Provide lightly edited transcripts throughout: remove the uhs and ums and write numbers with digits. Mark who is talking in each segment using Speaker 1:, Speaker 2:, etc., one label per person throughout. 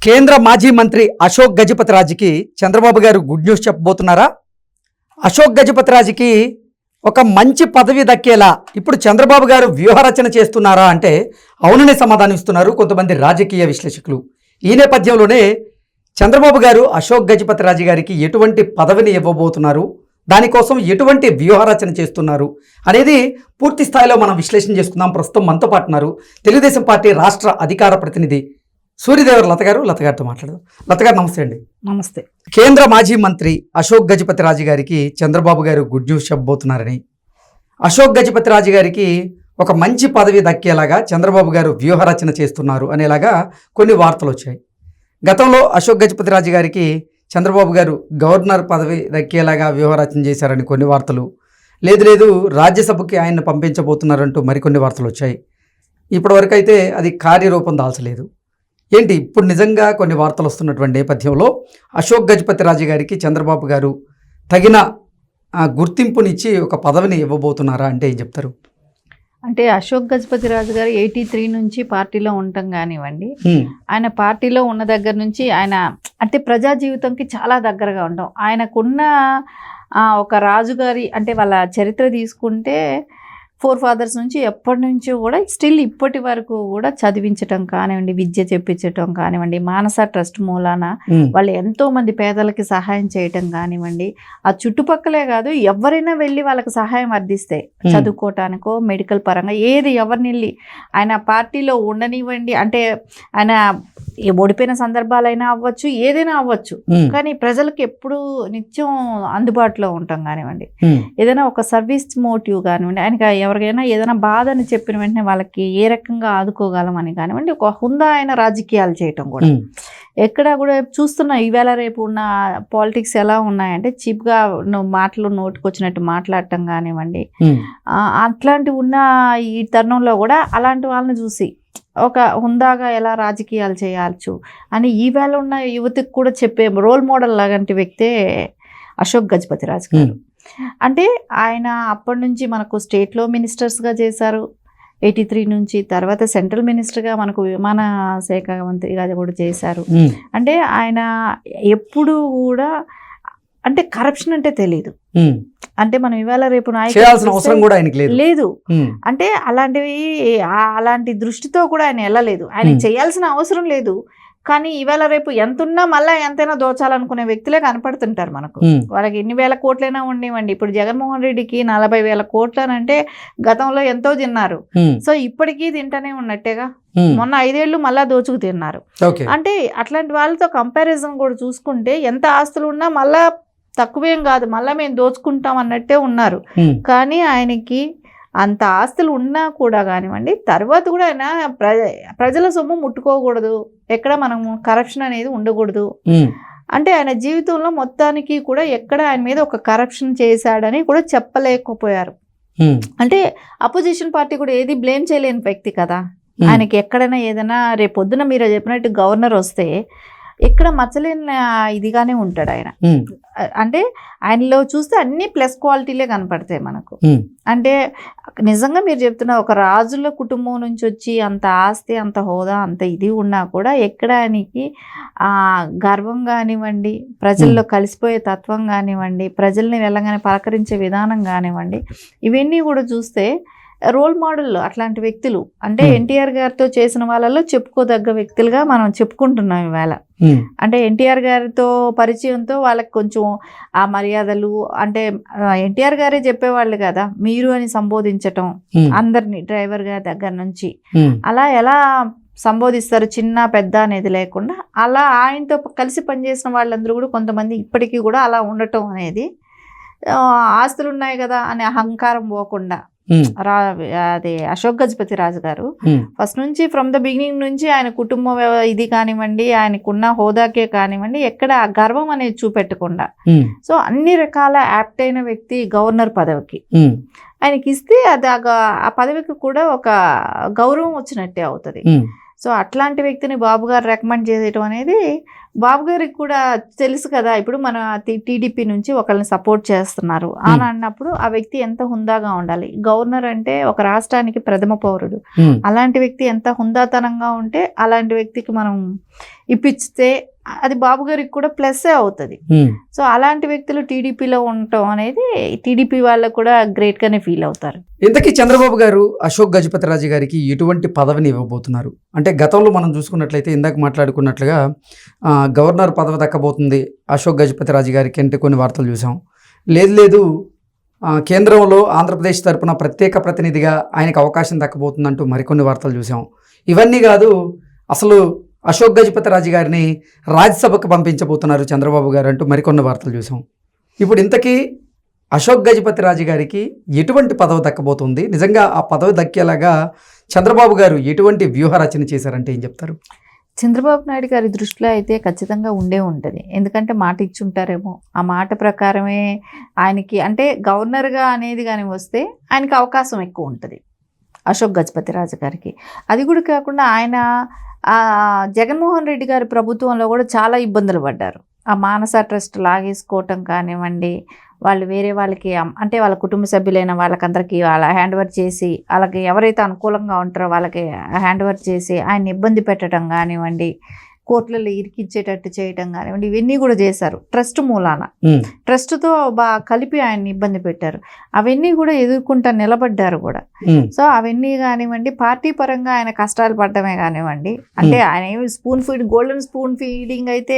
Speaker 1: కేంద్ర మాజీ మంత్రి అశోక్ గజపతిరాజుకి చంద్రబాబు గారు గుడ్ న్యూస్ చెప్పబోతున్నారా? అశోక్ గజపతిరాజుకి ఒక మంచి పదవి దక్కేలా ఇప్పుడు చంద్రబాబు గారు వ్యూహరచన చేస్తున్నారా అంటే అవుననే సమాధానం ఇస్తున్నారు కొంతమంది రాజకీయ విశ్లేషకులు. ఈ నేపథ్యంలోనే చంద్రబాబు గారు అశోక్ గజపతిరాజు గారికి ఎటువంటి పదవిని ఇవ్వబోతున్నారు, దానికోసం ఎటువంటి వ్యూహరచన చేస్తున్నారు అనేది పూర్తి స్థాయిలో మనం విశ్లేషణ చేసుకుందాం. ప్రస్తుతం మనతో పాటు ఉన్నారు తెలుగుదేశం పార్టీ రాష్ట్ర అధికార ప్రతినిధి సూర్యదేవర్ లత గారు. లత గారితో మాట్లాడదాం. లత గారు నమస్తే అండి.
Speaker 2: నమస్తే.
Speaker 1: కేంద్ర మాజీ మంత్రి అశోక్ గజపతిరాజు గారికి చంద్రబాబు గారు గుడ్ న్యూస్ చెప్పబోతున్నారని, అశోక్ గజపతిరాజు గారికి ఒక మంచి పదవి దక్కేలాగా చంద్రబాబు గారు వ్యూహరచన చేస్తున్నారు అనేలాగా కొన్ని వార్తలు వచ్చాయి. గతంలో అశోక్ గజపతిరాజు గారికి చంద్రబాబు గారు గవర్నర్ పదవి దక్కేలాగా వ్యూహరచన చేశారని కొన్ని వార్తలు, లేదు రాజ్యసభకి ఆయన్ని పంపించబోతున్నారంటూ మరికొన్ని వార్తలు వచ్చాయి. ఇప్పటివరకు అయితే అది కార్యరూపం దాల్చలేదు. ఏంటి ఇప్పుడు నిజంగా కొన్ని వార్తలు వస్తున్నటువంటి నేపథ్యంలో అశోక్ గజపతిరాజు గారికి చంద్రబాబు గారు తగిన గుర్తింపునిచ్చి ఒక పదవిని ఇవ్వబోతున్నారా అంటే ఏం చెప్తారు?
Speaker 2: అంటే అశోక్ గజపతిరాజు గారు 83 నుంచి పార్టీలో ఉండటం కానివ్వండి, ఆయన పార్టీలో ఉన్న దగ్గర నుంచి ఆయన అంటే ప్రజా జీవితంకి చాలా దగ్గరగా ఉండటం, ఆయనకున్న ఒక రాజుగారి అంటే వాళ్ళ చరిత్ర తీసుకుంటే 4 ఫాదర్స్ నుంచి ఎప్పటి నుంచో కూడా స్టిల్ ఇప్పటి వరకు కూడా చదివించటం కానివ్వండి, విద్య చెప్పించటం కానివ్వండి, మానస ట్రస్ట్ మూలాన వాళ్ళు ఎంతో మంది పేదలకి సహాయం చేయటం కానివ్వండి, ఆ చుట్టుపక్కలే కాదు ఎవరైనా వెళ్ళి వాళ్ళకి సహాయం అందిస్తే చదువుకోవటానికో మెడికల్ పరంగా ఏది ఎవరిని వెళ్ళి ఆయన పార్టీలో ఉండనివ్వండి, అంటే ఆయన ఓడిపోయిన సందర్భాలైనా అవ్వచ్చు, ఏదైనా అవ్వచ్చు, కానీ ప్రజలకు ఎప్పుడు నిత్యం అందుబాటులో ఉంటాం కానివ్వండి, ఏదైనా ఒక సర్వీస్ మోటివ్ కానివ్వండి, ఆయనకి ఎవరికైనా ఏదైనా బాధ అని చెప్పిన వెంటనే వాళ్ళకి ఏ రకంగా ఆదుకోగలం అని కానివ్వండి, ఒక హుందా ఆయన రాజకీయాలు చేయటం కూడా ఎక్కడ కూడా చూస్తున్నా. ఈవేళ రేపు ఉన్న పాలిటిక్స్ ఎలా ఉన్నాయంటే చీప్గా మాటలు నోటుకొచ్చినట్టు మాట్లాడటం కానివ్వండి, అట్లాంటివి ఉన్న ఈ తరుణంలో కూడా అలాంటి వాళ్ళని చూసి ఒక హుందాగా ఎలా రాజకీయాలు చేయవచ్చు అని ఈవేళ ఉన్న యువతకు కూడా చెప్పే రోల్ మోడల్ లాంటి వ్యక్తే అశోక్ గజపతిరాజు గారు. అంటే ఆయన అప్పటి నుంచి మనకు స్టేట్లో మినిస్టర్స్గా చేశారు 83 నుంచి, తర్వాత సెంట్రల్ మినిస్టర్గా మనకు విమాన శాఖ మంత్రిగా కూడా చేశారు. అంటే ఆయన ఎప్పుడు కూడా అంటే కరప్షన్ అంటే తెలీదు, అంటే మనం ఇవాళ రేపు నాయకులు లేదు అంటే అలాంటి దృష్టితో కూడా ఆయన వెళ్ళలేదు. ఆయన చేయాల్సిన అవసరం లేదు, కానీ ఇవాళ రేపు ఎంతున్నా మళ్ళీ ఎంతైనా దోచాలనుకునే వ్యక్తులే కనపడుతుంటారు మనకు. వాళ్ళకి ఎన్ని వేల కోట్లైనా ఉండేవండి. ఇప్పుడు జగన్మోహన్ రెడ్డికి 40,000 కోట్లనంటే గతంలో ఎంతో తిన్నారు, సో ఇప్పటికీ తింటూనే ఉన్నట్టేగా. మొన్న 5 ఏళ్ళు మళ్ళా దోచుకు తిన్నారు. అంటే అట్లాంటి వాళ్ళతో కంపారిజన్ కూడా చూసుకుంటే ఎంత ఆస్తులు ఉన్నా మళ్ళా తక్కువేం కాదు, మళ్ళీ మేము దోచుకుంటాం అన్నట్టే ఉన్నారు. కానీ ఆయనకి అంత ఆస్తులు ఉన్నా కూడా కానివ్వండి, తర్వాత కూడా ఆయన ప్రజల సొమ్ము ముట్టుకోకూడదు, ఎక్కడ మనము కరప్షన్ అనేది ఉండకూడదు. అంటే ఆయన జీవితంలో మొత్తానికి కూడా ఎక్కడ ఆయన మీద ఒక కరప్షన్ చేశాడని కూడా చెప్పలేకపోయారు. అంటే అపోజిషన్ పార్టీ కూడా ఏది బ్లేమ్ చేయలేని వ్యక్తి కదా. ఆయనకి ఎక్కడైనా ఏదైనా రేపొద్దున మీరు చెప్పినట్టు గవర్నర్ వస్తే ఎక్కడ మచ్చలేని ఇదిగానే ఉంటాడు ఆయన. అంటే ఆయనలో చూస్తే అన్ని ప్లస్ క్వాలిటీలే కనపడతాయి మనకు. అంటే నిజంగా మీరు చెప్తున్న ఒక రాజుల కుటుంబం నుంచి వచ్చి అంత ఆస్తి, అంత హోదా, అంత ఇది ఉన్నా కూడా ఎక్కడ ఆయనకి గర్వం కానివ్వండి, ప్రజల్లో కలిసిపోయే తత్వం కానివ్వండి, ప్రజల్ని వెళ్ళగానే పలకరించే విధానం కానివ్వండి, ఇవన్నీ కూడా చూస్తే రోల్ మోడల్ అట్లాంటి వ్యక్తులు. అంటే ఎన్టీఆర్ గారితో చేసిన వాళ్ళలో చెప్పుకోదగ్గ వ్యక్తులుగా మనం చెప్పుకుంటున్నాం ఇవాళ. అంటే ఎన్టీఆర్ గారితో పరిచయంతో వాళ్ళకి కొంచెం ఆ మర్యాదలు, అంటే ఎన్టీఆర్ గారే చెప్పేవాళ్ళు కదా మీరు అని సంబోధించటం అందరినీ, డ్రైవర్ గారి దగ్గర నుంచి అలా ఎలా సంబోధిస్తారు చిన్న పెద్ద అనేది లేకుండా, అలా ఆయనతో కలిసి పనిచేసిన వాళ్ళందరూ కూడా కొంతమంది ఇప్పటికీ కూడా అలా ఉండటం అనేది, ఆస్తులు ఉన్నాయి కదా అనే అహంకారం పోకుండా అదే అశోక్ గజపతిరాజు గారు ఫస్ట్ నుంచి ఫ్రమ్ ద బిగినింగ్ నుంచి ఆయన కుటుంబం ఇది కానివ్వండి, ఆయనకున్న హోదాకే కానివ్వండి, ఎక్కడ ఆ గర్వం అనేది చూపెట్టకుండా, సో అన్ని రకాల యాప్ట్ అయిన వ్యక్తి గవర్నర్ పదవికి ఆయనకి ఇస్తే అది ఆ పదవికి కూడా ఒక గౌరవం వచ్చినట్టే అవుతుంది. సో అట్లాంటి వ్యక్తిని బాబు గారు రికమెండ్ చేయడం అనేది బాబు గారికి కూడా తెలుసు కదా. ఇప్పుడు మన టీడీపీ నుంచి ఒకరిని సపోర్ట్ చేస్తున్నారు అని అన్నప్పుడు ఆ వ్యక్తి ఎంత హుందాగా ఉండాలి. గవర్నర్ అంటే ఒక రాష్ట్రానికి ప్రథమ పౌరుడు. అలాంటి వ్యక్తి ఎంత హుందాతనంగా ఉంటే అలాంటి వ్యక్తికి మనం ఇప్పిస్తే అది బాబు గారికి కూడా ప్లస్సే అవుతుంది. సో అలాంటి వ్యక్తులు టీడీపీలో ఉండటం అనేది టీడీపీ వాళ్ళకు కూడా గ్రేట్గానే ఫీల్ అవుతారు.
Speaker 1: ఇంతకీ చంద్రబాబు గారు అశోక్ గజపతిరాజు గారికి ఎటువంటి పదవిని ఇవ్వబోతున్నారు అంటే, గతంలో మనం చూసుకున్నట్లయితే ఇందాక మాట్లాడుకున్నట్లుగా గవర్నర్ పదవి దక్కబోతుంది అశోక్ గజపతిరాజు గారికి అంటే కొన్ని వార్తలు చూసాం. లేదు కేంద్రంలో ఆంధ్రప్రదేశ్ తరపున ప్రత్యేక ప్రతినిధిగా ఆయనకు అవకాశం దక్కబోతుందంటూ మరికొన్ని వార్తలు చూసాం. ఇవన్నీ కాదు, అసలు అశోక్ గజపతిరాజు గారిని రాజ్యసభకు పంపించబోతున్నారు చంద్రబాబు గారు అంటూ మరికొన్ని వార్తలు చూసాం. ఇప్పుడు ఇంతకీ అశోక్ గజపతిరాజు గారికి ఎటువంటి పదవి దక్కబోతుంది, నిజంగా ఆ పదవి దక్కేలాగా చంద్రబాబు గారు ఎటువంటి వ్యూహ రచన చేశారంటే ఏం చెప్తారు?
Speaker 2: చంద్రబాబు నాయుడు గారి దృష్టిలో అయితే ఖచ్చితంగా ఉంటుంది. ఎందుకంటే మాట ఇచ్చుంటారేమో, ఆ మాట ప్రకారమే ఆయనకి అంటే గవర్నర్గా అనేది కానీ వస్తే ఆయనకి అవకాశం ఎక్కువ ఉంటుంది అశోక్ గజపతిరాజు గారికి. అది కూడా కాకుండా ఆయన జగన్మోహన్ రెడ్డి గారి ప్రభుత్వంలో కూడా చాలా ఇబ్బందులు పడ్డారు. ఆ మానస ట్రస్ట్ లాగేసుకోవటం కానివ్వండి, వాళ్ళు వేరే వాళ్ళకి అంటే వాళ్ళ కుటుంబ సభ్యులైన వాళ్ళకందరికీ వాళ్ళ హ్యాండ్ ఓవర్ చేసి, వాళ్ళకి ఎవరైతే అనుకూలంగా ఉంటారో వాళ్ళకి హ్యాండ్ ఓవర్ చేసి ఆయన ఇబ్బంది పెట్టడం కానివ్వండి, కోర్టులలో ఇరికించేటట్టు చేయటం కానివ్వండి, ఇవన్నీ కూడా చేశారు ట్రస్ట్ మూలాన. ట్రస్ట్తో కలిపి ఆయన్ని ఇబ్బంది పెట్టారు. అవన్నీ కూడా ఎదుర్కొంటా నిలబడ్డారు కూడా. సో అవన్నీ కానివ్వండి, పార్టీ పరంగా ఆయన కష్టాలు పడటమే కానివ్వండి, అంటే ఆయన ఏమి గోల్డెన్ స్పూన్ ఫీడింగ్ అయితే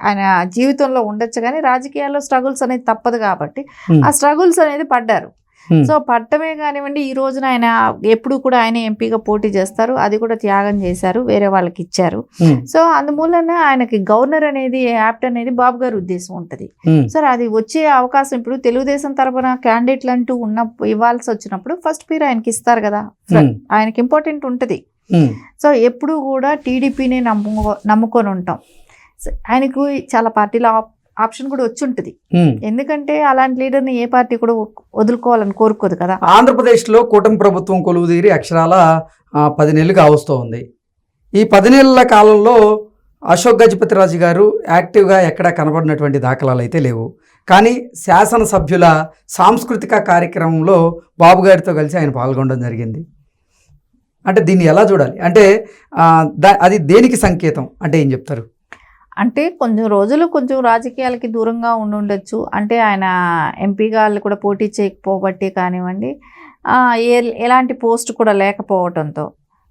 Speaker 2: ఆయన జీవితంలో ఉండొచ్చు, కానీ రాజకీయాల్లో స్ట్రగుల్స్ అనేది తప్పదు కాబట్టి ఆ స్ట్రగుల్స్ అనేది పడ్డారు. సో పట్టమే కానివ్వండి, ఈ రోజున ఆయన ఎప్పుడు కూడా ఆయన ఎంపీగా పోటీ చేస్తారు, అది కూడా త్యాగం చేశారు, వేరే వాళ్ళకి ఇచ్చారు. సో అందుమూలన ఆయనకి గవర్నర్ అనేది యాప్ట్ అనేది బాబు గారి ఉద్దేశం ఉంటుంది. సో అది వచ్చే అవకాశం ఇప్పుడు తెలుగుదేశం తరపున క్యాండిడేట్లు అంటూ ఇవ్వాల్సి వచ్చినప్పుడు ఫస్ట్ పేరు ఆయనకి ఇస్తారు కదా, ఆయనకి ఇంపార్టెంట్ ఉంటుంది. సో ఎప్పుడు కూడా టీడీపీని నమ్ముకొని ఉంటాం. ఆయనకు చాలా పార్టీల ఆప్షన్ కూడా వచ్చి ఉంటుంది, ఎందుకంటే అలాంటి లీడర్ని ఏ పార్టీ కూడా వదులుకోవాలని కోరుకోదు కదా.
Speaker 1: ఆంధ్రప్రదేశ్లో కూటమి ప్రభుత్వం కొలువుదీరి అక్షరాల 10 నెలలు కావస్తూ ఉంది. ఈ 10 నెలల కాలంలో అశోక్ గజపతిరాజు గారు యాక్టివ్గా ఎక్కడా కనబడినటువంటి దాఖలాలు అయితే లేవు. కానీ శాసనసభ్యుల సాంస్కృతిక కార్యక్రమంలో బాబు గారితో కలిసి ఆయన పాల్గొనడం జరిగింది. అంటే దీన్ని ఎలా చూడాలి అంటే అది దేనికి సంకేతం అంటే ఏం చెప్తారు?
Speaker 2: అంటే కొంచెం రోజులు కొంచెం రాజకీయాలకి దూరంగా ఉండొచ్చు. అంటే ఆయన ఎంపీగా కూడా పోటీ చేయకపోబట్టి కానివ్వండి, ఎలాంటి పోస్ట్ కూడా లేకపోవడంతో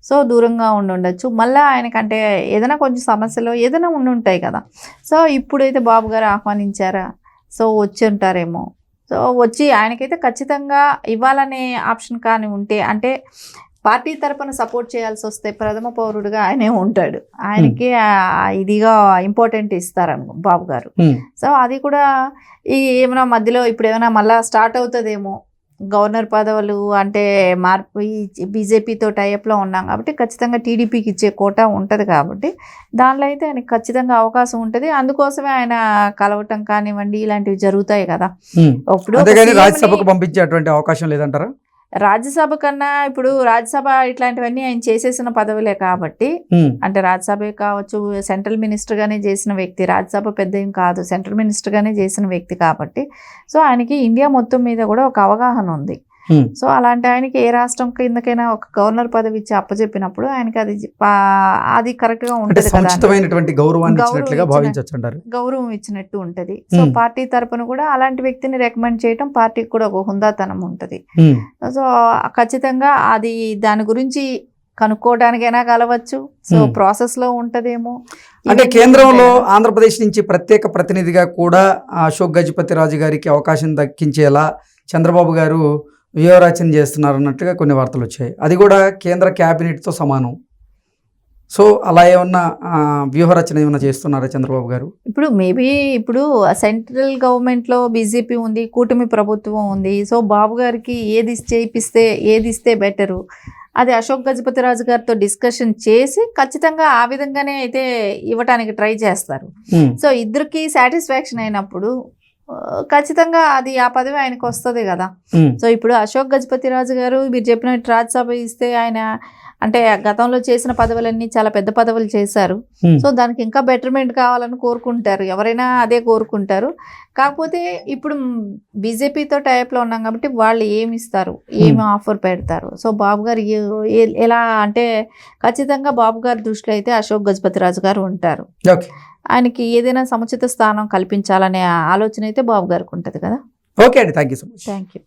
Speaker 2: సో దూరంగా ఉండొచ్చు. మళ్ళీ ఆయనకంటే ఏదైనా కొంచెం సమస్యలు ఏదైనా ఉండుంటాయి కదా. సో ఇప్పుడైతే బాబు గారు ఆహ్వానించారా, సో వచ్చి ఉంటారేమో. సో వచ్చి ఆయనకైతే ఖచ్చితంగా ఇవ్వాలనే ఆప్షన్ కానీ ఉంటే, అంటే పార్టీ తరపున సపోర్ట్ చేయాల్సి వస్తే ప్రథమ పౌరుడుగా ఆయనే ఉంటాడు, ఆయనకి ఇదిగా ఇంపార్టెంట్ ఇస్తారను బాబు గారు. సో అది కూడా ఏమైనా మధ్యలో ఇప్పుడు ఏమైనా మళ్ళీ స్టార్ట్ అవుతుందేమో గవర్నర్ పదవులు అంటే మార్పు. ఈ బీజేపీతో టైఅప్లో ఉన్నాం కాబట్టి ఖచ్చితంగా టీడీపీకి ఇచ్చే కోటా ఉంటుంది కాబట్టి దానిలో అయితే ఆయనకి ఖచ్చితంగా అవకాశం ఉంటుంది. అందుకోసమే ఆయన కలవటం కానివ్వండి ఇలాంటివి జరుగుతాయి కదా.
Speaker 1: ఇప్పుడు రాజ్యసభకు పంపించేటువంటి అవకాశం లేదంటారా?
Speaker 2: రాజ్యసభ కన్నా ఇప్పుడు రాజ్యసభ ఇట్లాంటివన్నీ ఆయన చేసేసిన పదవులే కాబట్టి, అంటే రాజ్యసభ కావచ్చు, సెంట్రల్ మినిస్టర్గానే చేసిన వ్యక్తి, రాజ్యసభ పెద్ద ఏం కాదు, సెంట్రల్ మినిస్టర్గానే చేసిన వ్యక్తి కాబట్టి సో ఆయనకి ఇండియా మొత్తం మీద కూడా ఒక అవగాహన ఉంది. సో అలాంటి ఆయనకి ఏ రాష్ట్రం కిందకైనా ఒక గవర్నర్ పదవి ఇచ్చి అప్పచెప్పినప్పుడు ఆయనకి అది కరెక్ట్ గా ఉంటుంది, గౌరవం ఇచ్చినట్టు ఉంటది. సో పార్టీ తరపున కూడా అలాంటి వ్యక్తిని రికమెండ్ చేయటం పార్టీకి కూడా ఒక హుందాతనం ఉంటది. సో ఖచ్చితంగా అది దాని గురించి కనుక్కోవడానికైనా కలవచ్చు. సో ప్రాసెస్ లో ఉంటదేమో.
Speaker 1: అంటే కేంద్రంలో ఆంధ్రప్రదేశ్ నుంచి ప్రత్యేక ప్రతినిధిగా కూడా అశోక్ గజపతిరాజు గారికి అవకాశం దక్కించేలా చంద్రబాబు గారు వ్యూహరచన చేస్తున్నారు అన్నట్టుగా కొన్ని వార్తలు వచ్చాయి. అది కూడా కేంద్ర క్యాబినెట్తో సమానం. సో అలా ఏమన్నా వ్యూహరచన ఏమన్నా చేస్తున్నారా చంద్రబాబు గారు?
Speaker 2: ఇప్పుడు మేబీ ఇప్పుడు సెంట్రల్ గవర్నమెంట్లో బీజేపీ ఉంది, కూటమి ప్రభుత్వం ఉంది. సో బాబు గారికి ఏది ఇస్తే బెటరు అది అశోక్ గజపతిరాజు గారితో డిస్కషన్ చేసి ఖచ్చితంగా ఆ విధంగానే అయితే ఇవ్వటానికి ట్రై చేస్తారు. సో ఇద్దరికి సాటిస్ఫాక్షన్ అయినప్పుడు ఖచ్చితంగా అది ఆ పదవి ఆయనకు వస్తుంది కదా. సో ఇప్పుడు అశోక్ గజపతి రాజు గారు మీరు చెప్పినట్టు రాజ్యసభ ఇస్తే ఆయన అంటే గతంలో చేసిన పదవులన్నీ చాలా పెద్ద పదవులు చేశారు. సో దానికి ఇంకా బెటర్మెంట్ కావాలని కోరుకుంటారు, ఎవరైనా అదే కోరుకుంటారు. కాకపోతే ఇప్పుడు బీజేపీతో టైప్లో ఉన్నాం కాబట్టి వాళ్ళు ఏమి ఇస్తారు, ఏమి ఆఫర్ పెడతారు. సో బాబు గారు ఎలా అంటే ఖచ్చితంగా బాబు గారి దృష్టిలో అయితే అశోక్ గజపతి రాజు గారు ఉంటారు. ఆయనకి ఏదైనా సముచిత స్థానం కల్పించాలనే ఆలోచన అయితే బాబు గారికి ఉంటుంది కదా.
Speaker 1: ఓకే అండి, thank you so much.
Speaker 2: Thank you.